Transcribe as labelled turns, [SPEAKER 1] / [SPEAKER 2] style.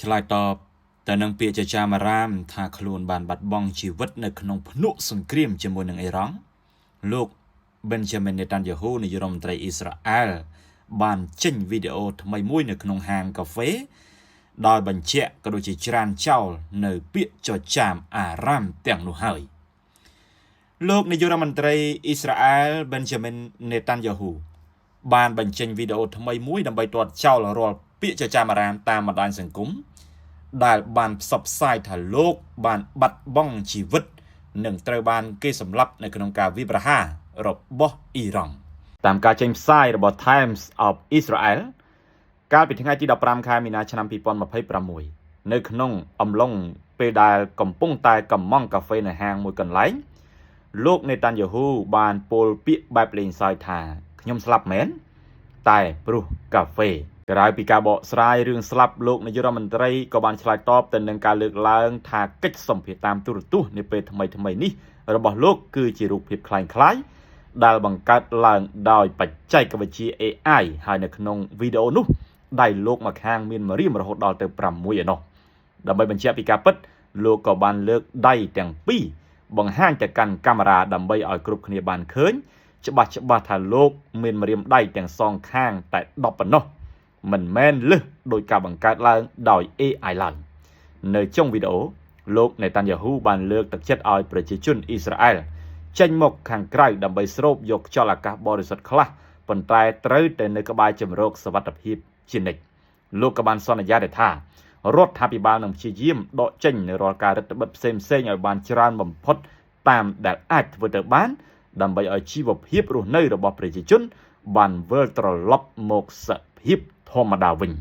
[SPEAKER 1] ឆ្លើយតបទៅនឹងពាក្យចចាមអារាមថាខ្លួនបានបាត់បង់ជីវិតនៅក្នុងភ្នក់សង្គ្រាមជាមួយនឹងអ៊ីរ៉ង់លោក Benjamin Netanyahu នាយករដ្ឋមន្ត្រីអ៊ីស្រាអែលបានចេញវីដេអូថ្មីមួយនៅក្នុងហាងកាហ្វេដោយបញ្ជាក់ក៏ដូចជាច្រានចោលនៅពាក្យចចាមអារាមទាំងនោះហើយលោកនាយករដ្ឋមន្ត្រីអ៊ីស្រាអែល Benjamin Netanyahu បានបញ្ចេញវីដេអូថ្មីមួយដើម្បីទាត់ចោលរាល់ពាក្យចចាមអារាមតាមបណ្ដាញសង្គមដែលបានផ្សព្វផ្សាយថាលោកបានបាត់បង់ជីវិតនិងត្រូវបានគេសម្លាប់នៅក្នុងការវាយប្រហាររបស់អ៊ីរ៉ង់តាមការចេញផ្សាយរបស់ Times of Israel កាលពីថ្ងៃទី15ខែមីនាឆ្នាំ2026នៅក្នុងអំឡុងពេលដែលកំពុងតែកម្មង់កាហ្វេនៅហាងមួយកន្លែងលោកនេតានយ៉ាហ៊ូបានពោលពាក្យបែបលេងសើចថាខ្ញុំស្លាប់មែនតែព្រោះកាហ្វេក្រៅពីការបកស្រាយរឿងស្លាប់លោកនាយករដ្ឋមន្ត្រីក៏បានឆ្លើយតបទៅនឹងការលើកឡើងថាកិច្ចសម្ភាសន៍តាមទូរទស្សន៍នាពេលថ្មីនេះរបស់លោកគឺជារូបភាពคล้ายៗដែលបង្កើតឡើងដោយបច្ចេកវិទ្យា AI ហើយនៅក្នុងវីដេអូនោះដៃលោកម្ខាងមានម្រាមរហូតដល់ទៅ6ឯណោះដើម្បីបញ្ជាក់ពីការពិតលោកក៏បានលើកដៃទាំងពីរបង្ហាញទៅកាន់កាមេរ៉ាដើម្បីឲ្យគ្រប់គ្នាបានឃើញច្បាស់ថាលោកមានម្រាមដៃទាំងសងខាងតែ10ប៉ុណ្ណោះមិនមែនលើសដោយការបង្កើតឡើងដោយ AI ឡើយនៅចុងវីដេអូលោកនេតានយ៉ាហ៊ូបានលើកទឹកចិត្តឲ្យប្រជាជនអ៊ីស្រាអែលចេញមកខាងក្រៅដើម្បីស្រូបយកខ្យល់អាកាសបរិសុទ្ធខ្លះប៉ុន្តែត្រូវតែនៅក្បែរជំរកសុវត្ថិភាពជានិច្ចលោកក៏បានសន្យាដែរថារដ្ឋាភិបាលនឹងព្យាយាមដកចេញនៅរាល់ការរដ្ឋបិទផ្សេងឲ្យបានច្រើនបំផុតតាមដែលអាចធ្វើទៅបានដើម្បីឲ្យជីវភាពរស់នៅរបស់ប្រជាជនបានវិលត្រឡប់មកសភាពធម្មតាវិញ